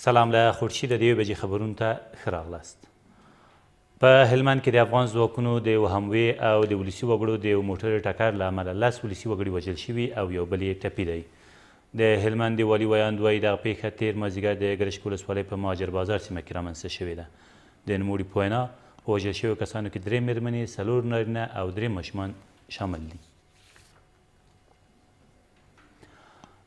سلام له خورشید د 2 بجې خبرونو ته ښه راغلاست. په هلمند کې د افغان ځواکونو د یو حملې او د ولسي وګړو د یو موټر ټکر له امله 10 ولسي وګړي وژل شوي او یو بل یې ټپي دی. د هلمند د والي ویاند وایي دغه پیښه تېر مازدیګر د ګرشک ولسوالۍ په مهاجر بازار سیمه کې رامنځته شوې ده. د نوموړي په وینا په وژل شویو کسانو کې 3 مېرمنې، 4 نارینه او 3 ماشومان شامل دي.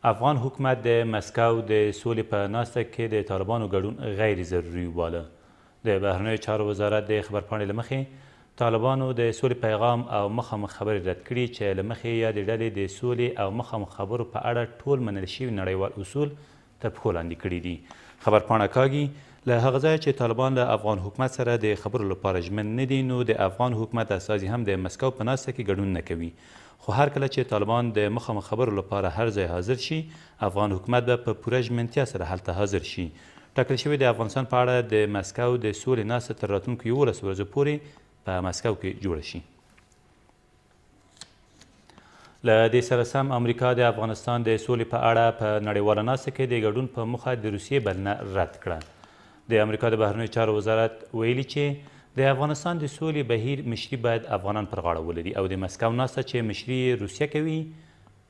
افغان حکومت د مسکو د سولې په ناسته کې د طالبانو ګډون غیر ضروري وباله. د بهرنیو چارو وزارت د خبرپاڼې له مخې طالبانو د سولې پیغام او مخامخ خبرې رد کړي چې له مخې یادې ډلې د سولې او مخامخ خبرو په اړه ټول منل شوي نړیوال اصول تر پښو لاندې کړي دي. خبرپاڼه کاږي له هغه ځایه چې طالبان له افغان حکومت سره د خبرو لپاره ژمن نه دي، نو د افغان حکومت استازي هم د مسکو په ناسته کې ګډون نه کوي. خو هر کله چې طالبان د مخامخ خبرو لپاره هر ځای حاضر شي، افغان حکومت به په پوره ژمنتیا سره هلته حاضر شي. ټاکل شوې د افغانستان په اړه د مسکو د سولې ناسته تر راتلونکو 11 ورځو پورې په مسکو کې جوړه شي. له دې سره سم امریکا د افغانستان د سولې په اړه په نړیواله ناسته کې د ګډون په موخه د روسیې بلنه رد کړه. د امریکا د بهرنیو چارو وزارت ویلي چې د افغانستان د سولې بهیر مشري باید افغانان پر غاړه ولري او د مسکو ناسته چې مشري روسیه کوي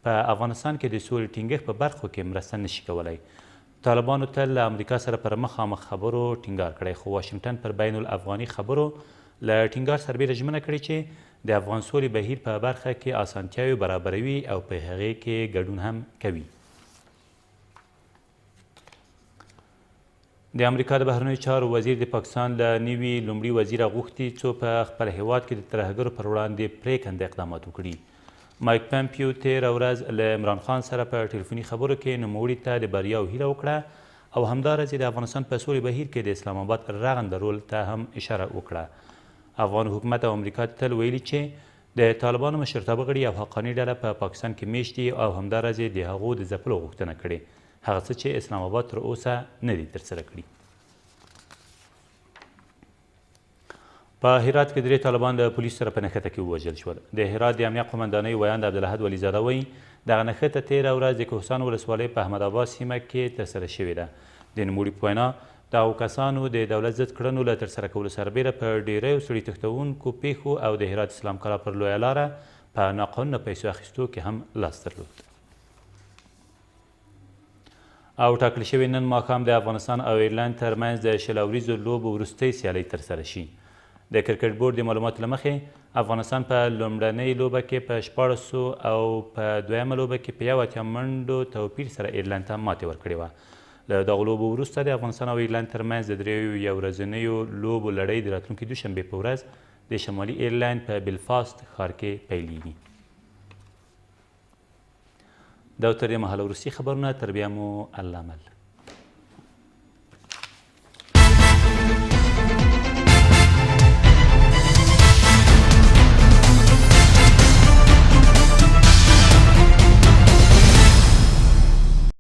په افغانستان کې د سولې ټینګښت په برخو کې مرسته نشي کولی. طالبانو تل له امریکا سره پر مخامخ خبرو ټینګار کړی، خو واشنګټن پر بین الافغاني خبرو له ټینګار سربیره ژمنه کړې چې د افغان سولې بهیر په برخه کې اسانتیاوې برابروي او په هغې کې ګډون هم کوي. د امریکا د بهرنیو چارو وزیر د پاکستان له نوي لومړي وزیره غوښتي څو په خپل هیواد کې د ترهګرو پر وړاندې پرېکنده اقدامات وکړي. مایک پمپیو تېره ورځ له عمران خان سره په ټلیفوني خبرو کې نوموړي ته د بریاو هیله وکړه او همداراز د افغانستان په سولې بهیر کې د اسلام آباد رغنده رول ته هم اشاره وکړه. افغان حکومت او امریکا تل ویلي چې د طالبانو مشرتابه غړي او حقاني ډله په پاکستان کې میشت دي او همداراز د هغو د ځپلو غوښتنه کړې، هغه څه چې اسلام آباد تر اوسه نه دي ترسره کړي. په هرات کې 3 طالبان د پولیسو سره په نښته کې ووژل شول. د هرات د امنیه قومندانۍ ویاند عبدالاحد ولیزاده وایي دغه نښته تېره ورځ د کوهستان ولسوالۍ په احمدآباد سیمه کې ترسره شوې ده. د نوموړي په وینا دغو کسانو د دولت ضد کړنو له ترسره کولو سربیره په ډیریو سړي تښتوونکو پیښو او د هرات اسلام کلا پر لویه لاره په ناقانونه پیسو اخیستو کې هم لاس درلود. او ټاکل شوې نن ماښام د افغانستان او ایرلند ترمنځ د شل اوریزو لوبو وروستۍ سیالۍ ترسره شي. د کرکټ بورډ د معلوماتو له مخې افغانستان په لومړنۍ لوبه کې په 14 او په دویمه لوبه کې په 81 منډو توپیر سره ایرلند ته ماتې ورکړې وه. له دغو لوبو وروسته د افغانستان او ایرلند ترمنځ د 3 ورځنیو لوبو لړۍ د راتلونکي دوشنبې په ورځ د شمالي ایرلند په بلفاست ښار کې پیلیږي. دا تر دې مهاله وروستي خبرونه، تر بیا مو الله مل.